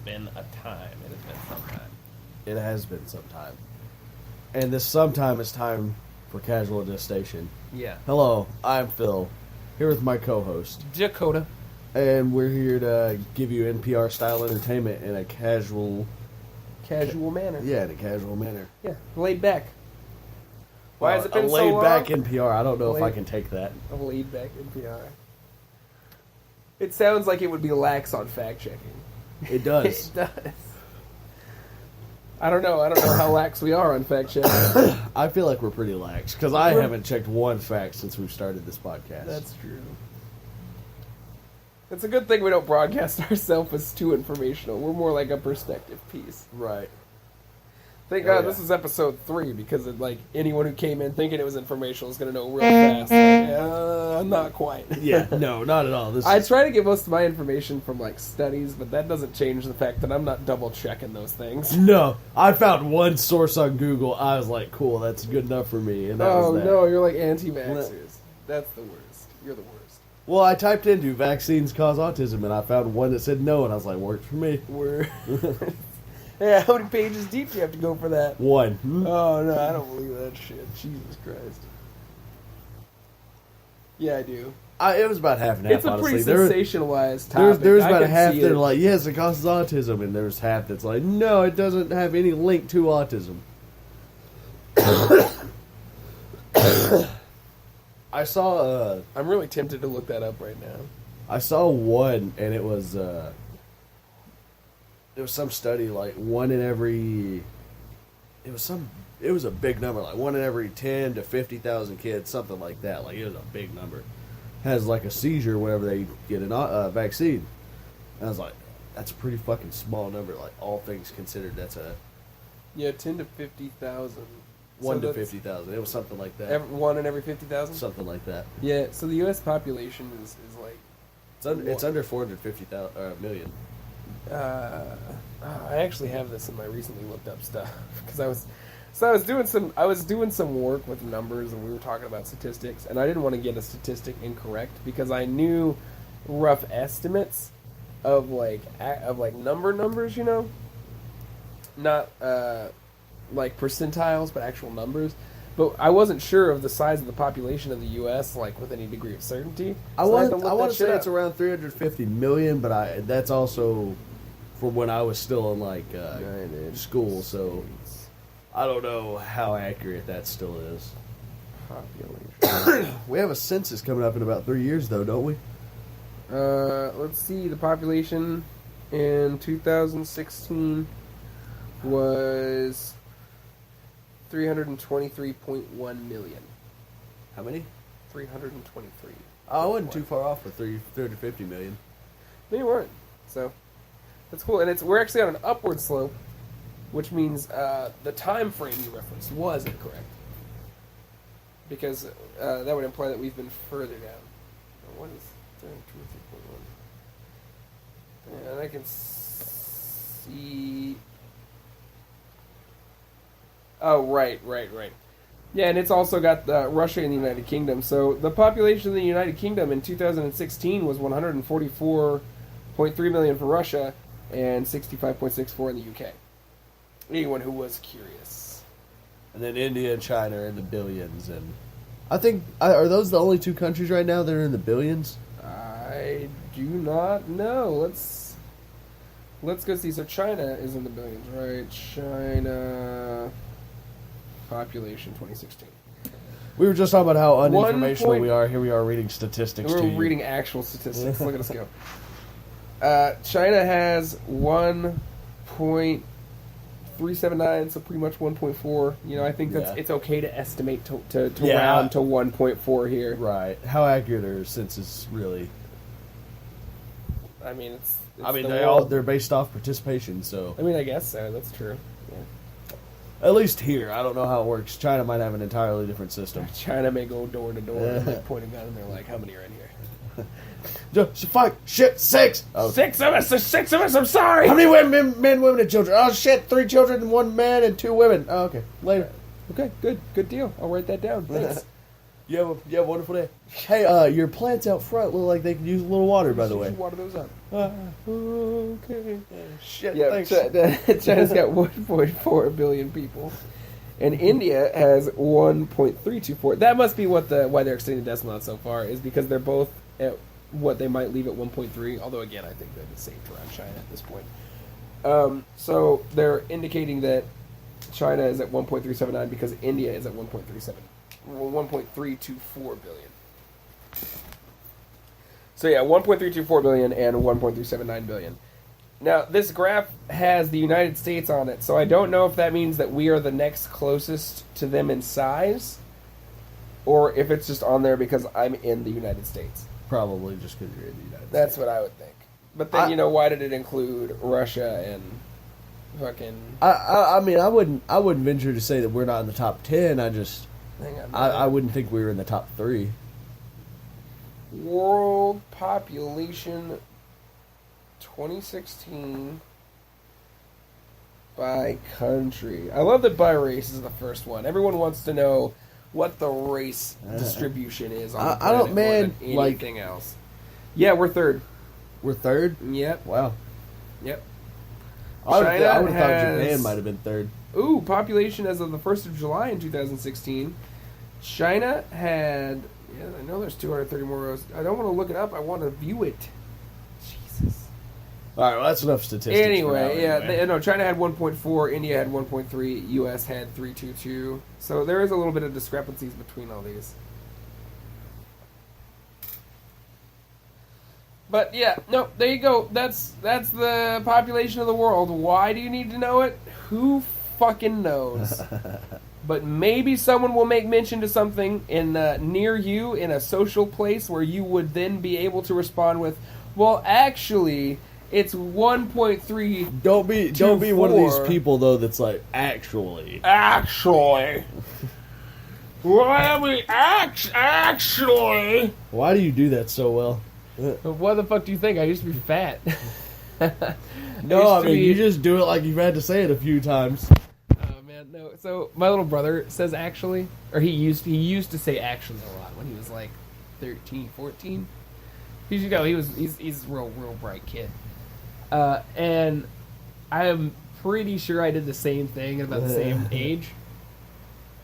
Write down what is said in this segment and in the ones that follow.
been a time. It has been some time. It has been some time. And this sometime is time for Casual Gestation. Yeah. Hello, I'm Phil, here with my co-host. Dakota. And we're here to give you NPR style entertainment in a casual manner. Yeah, in a casual manner. Yeah, laid back. Why has it been a so laid long? back NPR. I don't know if I can take that. A laid back NPR. It sounds like it would be lax on fact checking. It does. It does. I don't know how lax we are on fact checking. I feel like we're pretty lax because I haven't checked one fact since we've started this podcast. That's true. It's a good thing we don't broadcast ourselves as too informational. We're more like a perspective piece. Right. Thank God this is episode 3 because anyone who came in thinking it was informational is going to know real fast. Not quite. Yeah, no, not at all. I try to get most of my information from studies, but that doesn't change the fact that I'm not double checking those things. No, I found one source on Google. I was like, cool, that's good enough for me. And that was that. No, you're like anti-vaxxers. That's the worst. You're the worst. Well, I typed in, do vaccines cause autism, and I found one that said no, and I was like, worked for me. Yeah, how many pages deep do you have to go for that? 1. Oh, no, I don't believe that shit. Jesus Christ. Yeah, I do. It was about half and half, It's a honestly. pretty sensationalized topic. There's about a half that are it. like, yes, it causes autism, and there's half that's like, no, it doesn't have any link to autism. I saw I'm really tempted to look that up right now. I saw one, and it was some study like one in every. It was a big number, like 1 in every 10 to 50,000 kids, something like that. Like it was a big number. Has like a seizure whenever they get a vaccine. And I was like, that's a pretty fucking small number. Like all things considered, that's a 10 to 50,000. 1 to 50,000. It was something like that. 1 in every 50,000? Something like that. Yeah, so the U.S. population is like... It's under 450,000 million. I actually have this in my recently looked up stuff because I was doing some work with numbers and we were talking about statistics and I didn't want to get a statistic incorrect because I knew rough estimates of numbers, not like percentiles, but actual numbers. But I wasn't sure of the size of the population of the U.S. with any degree of certainty. I want to say it's around 350 million, but that's also from when I was still in school, so I don't know how accurate that still is. Population. We have a census coming up in about 3 years, though, don't we? Let's see. The population in 2016 was 323.1 million. How many? 323. I wasn't too far off for 350 million. No, you weren't. So that's cool, and we're actually on an upward slope, which means the time frame you referenced was incorrect, because that would imply that we've been further down. What is 323.1? And I can see. Oh, right. Yeah, and it's also got Russia and the United Kingdom. So the population of the United Kingdom in 2016 was 144.3 million for Russia and 65.64 in the UK. Anyone who was curious. And then India and China are in the billions. And I think, are those the only 2 countries right now that are in the billions? I do not know. Let's go see. So China is in the billions, right? China... population 2016. We were just talking about how uninformational we are. Here we are reading statistics. We're reading actual statistics. Look at us go. China has 1.379, so pretty much 1.4. I think it's okay to estimate to round to 1.4 here. Right. How accurate are census really? I mean, they're based off participation, so. I mean, I guess so. That's true. Yeah. At least here. I don't know how it works. China might have an entirely different system. China may go door to door and point a gun and they're like, how many are in here? 6! Oh. 6 of us! There's 6 of us! I'm sorry! How many men, women, and children? Oh, shit! 3 children and 1 man and 2 women. Oh, okay. Later. Okay, good deal. I'll write that down. Thanks. You have a wonderful day. Hey, your plants out front look like they could use a little water, by the way. You should water those up. Okay. Shit, Yeah, thanks. China's got 1.4 billion people, and India has 1.324. That must be why they're extending the decimal out so far, is because they're both at what they might leave at 1.3. Although again, I think they're the same around China at this point. So they're indicating that China is at 1.379 because India is at 1.324 billion. So yeah, 1.324 billion and 1.379 billion. Now, this graph has the United States on it, so I don't know if that means that we are the next closest to them in size, or if it's just on there because I'm in the United States. Probably just because you're in the United That's States. what I would think. But then, why did it include Russia and fucking... I mean, I wouldn't venture to say that we're not in the top 10. I just... Hang on. I wouldn't think we were in the top 3. World population 2016 by country. I love that by race is the first one. Everyone wants to know what the race distribution is on the planet I don't, man, more than anything else. Yeah, we're third. We're third? Yep. Wow. Yep. I would China have thought has- Japan might have been third. Ooh, population as of the 1st of July in 2016. China had... Yeah, I know there's 230 more rows. I don't want to look it up. I want to view it. Jesus. All right, well, that's enough statistics. Anyway, China had 1.4, India had 1.3, U.S. had 322. So there is a little bit of discrepancies between all these. But yeah, no, there you go. That's the population of the world. Why do you need to know it? Who fucking knows? But maybe someone will make mention to something in near you in a social place where you would then be able to respond with, "Well, actually, it's 1.3." Don't be one of these people though that's like actually. Well, actually. Why do you do that so well? What the fuck do you think? I used to be fat. No, I mean you just do it like you've had to say it a few times. Oh man, no. So my little brother says actually, or he used to say actually a lot when he was like 13, 14. He's a real bright kid, and I'm pretty sure I did the same thing at about the same age.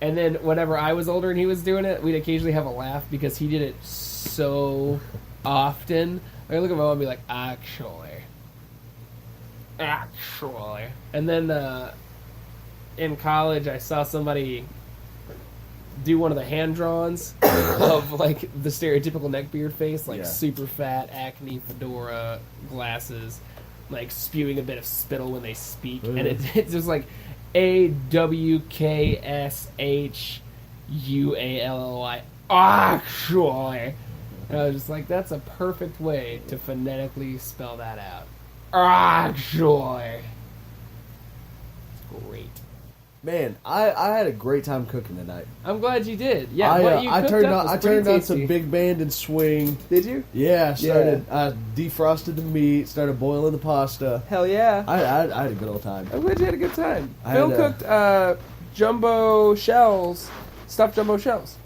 And then whenever I was older and he was doing it, we'd occasionally have a laugh because he did it so often. I look at my mom and be like, actually. And then in college, I saw somebody do one of the hand-drawns of, like, the stereotypical neckbeard face, like super fat, acne, fedora, glasses, like spewing a bit of spittle when they speak. And it's just like AWKSHUALLY. Actually. And I was just like, that's a perfect way to phonetically spell that out. Actually. It's great. Man, I had a great time cooking tonight. I'm glad you did. Yeah, I turned on some big band and swing. Did you? Yeah, I defrosted the meat, started boiling the pasta. Hell yeah. I had a good old time. I'm glad you had a good time. I Phil had, cooked jumbo shells, stuffed jumbo shells.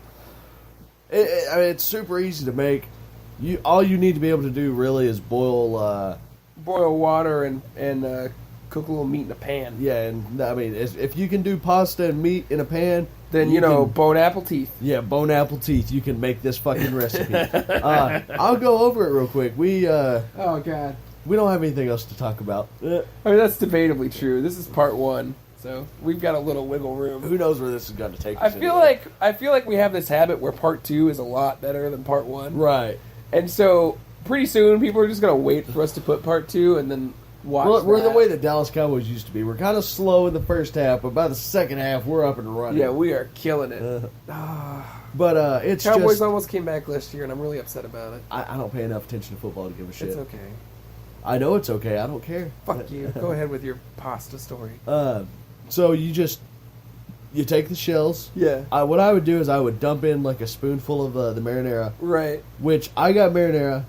I mean, it's super easy to make. All you need to be able to do really is boil water and cook a little meat in a pan. Yeah, and I mean, if you can do pasta and meat in a pan, then bone apple teeth. Yeah, bone apple teeth. You can make this fucking recipe. I'll go over it real quick. Oh god, we don't have anything else to talk about. I mean, that's debatably true. This is part 1, so we've got a little wiggle room. Who knows where this is going to take us? I feel like we have this habit where part 2 is a lot better than part 1. Right. And so pretty soon people are just going to wait for us to put part 2 and then watch. Well, we're the way the Dallas Cowboys used to be. We're kind of slow in the first half, but by the second half, we're up and running. Yeah, we are killing it. But it's Cowboys just, almost came back last year, and I'm really upset about it. I don't pay enough attention to football to give a shit. It's okay. I know it's okay. I don't care. Fuck you. Go ahead with your pasta story. So you take the shells. Yeah. What I would do is I would dump in like a spoonful of the marinara. Right. Which I got marinara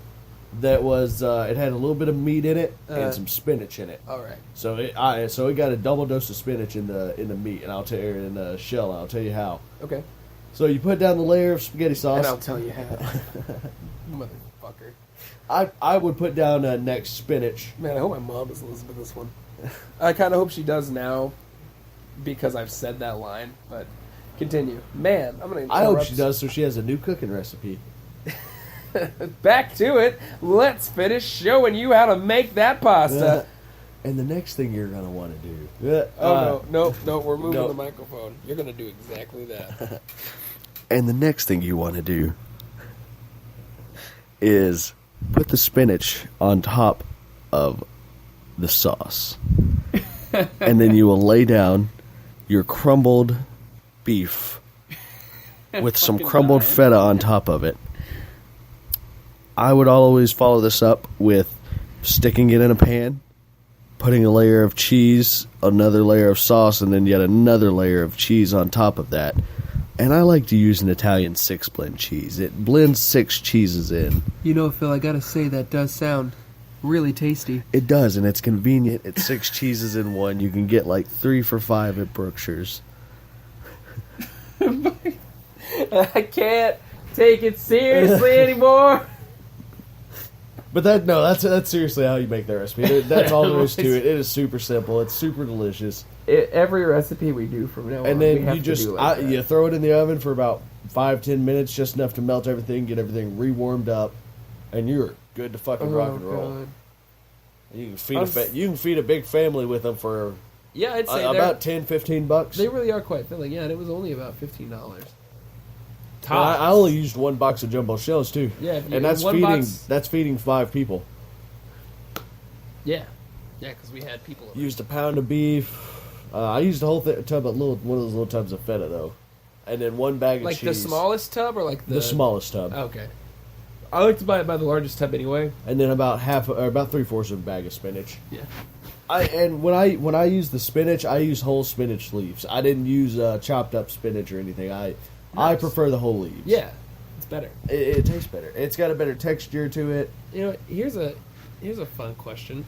that was it had a little bit of meat in it and some spinach in it. All right. So it got a double dose of spinach in the meat, and I'll tell you in the shell. I'll tell you how. Okay. So you put down the layer of spaghetti sauce, and I'll tell you how. Motherfucker. I would put down next spinach. Man, I hope my mom doesn't listen to this one. I kind of hope she does now because I've said that line, but continue. Man, I'm going to I hope she does so she has a new cooking recipe. Back to it. Let's finish showing you how to make that pasta. And the next thing you're going to want to do... no, we're moving the microphone. You're going to do exactly that. And the next thing you want to do is put the spinach on top of the sauce. And then you will lay down your crumbled beef with some crumbled feta on top of it. I would always follow this up with sticking it in a pan, putting a layer of cheese, another layer of sauce, and then yet another layer of cheese on top of that. And I like to use an Italian 6-blend cheese. It blends 6 cheeses in. You know, Phil, I gotta say that does sound really tasty. It does, and it's convenient. It's 6 cheeses in one. You can get like 3 for $5 at Brookshire's. I can't take it seriously anymore. But that's seriously how you make that recipe. That's all there is to it. It is super simple. It's super delicious. Every recipe we do from now on, and then we have you to just do like that. you throw it in the oven for about 5-10 minutes, just enough to melt everything, get everything re-warmed up, and you're good to fucking rock and roll. God. You can feed a big family with them for I'd say about $10-15. They really are quite filling. Yeah, and it was only about $15. Well, I only used 1 box of jumbo shells too. Yeah, and that's feeding 5 people. Yeah, because we had people. Used a pound of beef. I used a whole tub of one of those little tubs of feta though, and then 1 bag of cheese. Like the smallest tub, or like the smallest tub? Okay. I like to buy it by the largest tub anyway. And then about 3/4 of a bag of spinach. Yeah. When I use the spinach, I use whole spinach leaves. I didn't use chopped up spinach or anything. I prefer the whole leaves. Yeah, it's better. It tastes better. It's got a better texture to it. You know, here's a fun question.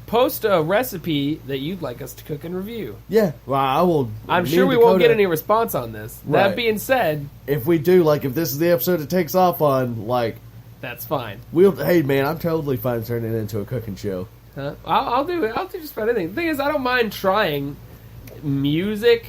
Post a recipe that you'd like us to cook and review. Yeah, well, I will. I'm sure we won't get any response on this. Right. That being said, if we do, if this is the episode it takes off on, that's fine. Hey man, I'm totally fine turning it into a cooking show. Huh? I'll do it. I'll do just about anything. The thing is, I don't mind trying music,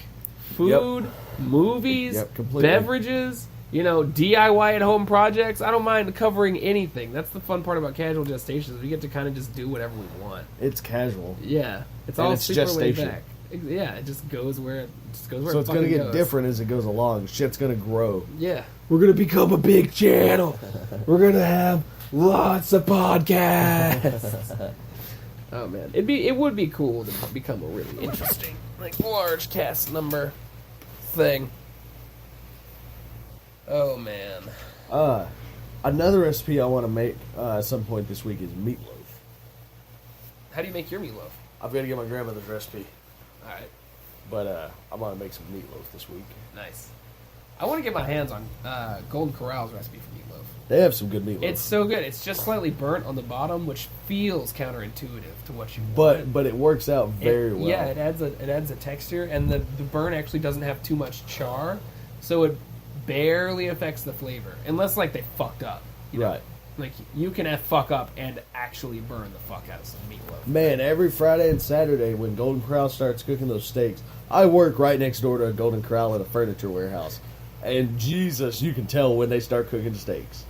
food, movies, beverages, DIY at home projects. I don't mind covering anything. That's the fun part about casual gestations. We get to kind of just do whatever we want. It's casual. Yeah, it's all super laid back. Yeah, it just goes where it goes. So it's going to get different as it goes along. Shit's going to grow. Yeah, we're going to become a big channel. We're going to have lots of podcasts. Oh man, it would be cool to become a really interesting, large cast number thing. Oh man. Another recipe I want to make at some point this week is meatloaf. How do you make your meatloaf? I've got to get my grandmother's recipe. All right. But I'm going to make some meatloaf this week. Nice. I want to get my hands on Golden Corral's recipe for meatloaf. They have some good meatloaf. It's so good. It's just slightly burnt on the bottom, which feels counterintuitive to what you want. But it works out very well. Yeah, it adds a texture, and the burn actually doesn't have too much char, so it barely affects the flavor, unless they fucked up. Right. You can fuck up and actually burn the fuck out of some meatloaf. Man, every Friday and Saturday when Golden Corral starts cooking those steaks, I work right next door to a Golden Corral in a furniture warehouse. And Jesus, you can tell when they start cooking steaks.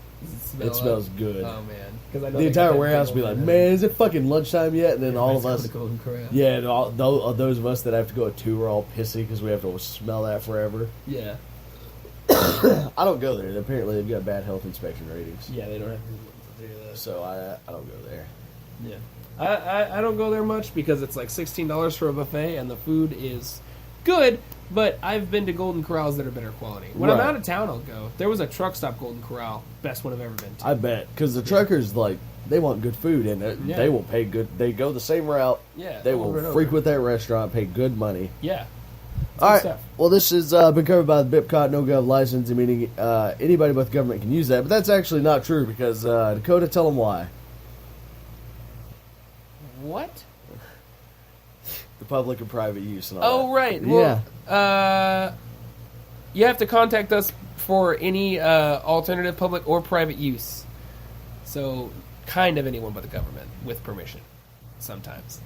It smells good. Oh man! The entire warehouse will be like, "Man, is it fucking lunchtime yet?" And then all of us, Golden Corral. Yeah, and all those of us that have to go at 2 are all pissy because we have to smell that forever. Yeah. I don't go there. Apparently, they've got bad health inspection ratings. Yeah, they don't have to do that. So I don't go there. Yeah, I don't go there much because it's $16 for a buffet and the food is good. But I've been to Golden Corrals that are better quality. When I'm out of town, I'll go. There was a truck stop Golden Corral, best one I've ever been to. I bet, because the truckers they want good food and they will pay good. They go the same route. Yeah, they will frequent that restaurant, pay good money. Yeah. All right. Stuff. Well, this has been covered by the BIPCOT No Gov license, meaning anybody but the government can use that. But that's actually not true because Dakota, tell them why. What? The public and private use and all that. Oh, right. Well, you have to contact us for any alternative public or private use. So kind of anyone but the government with permission sometimes.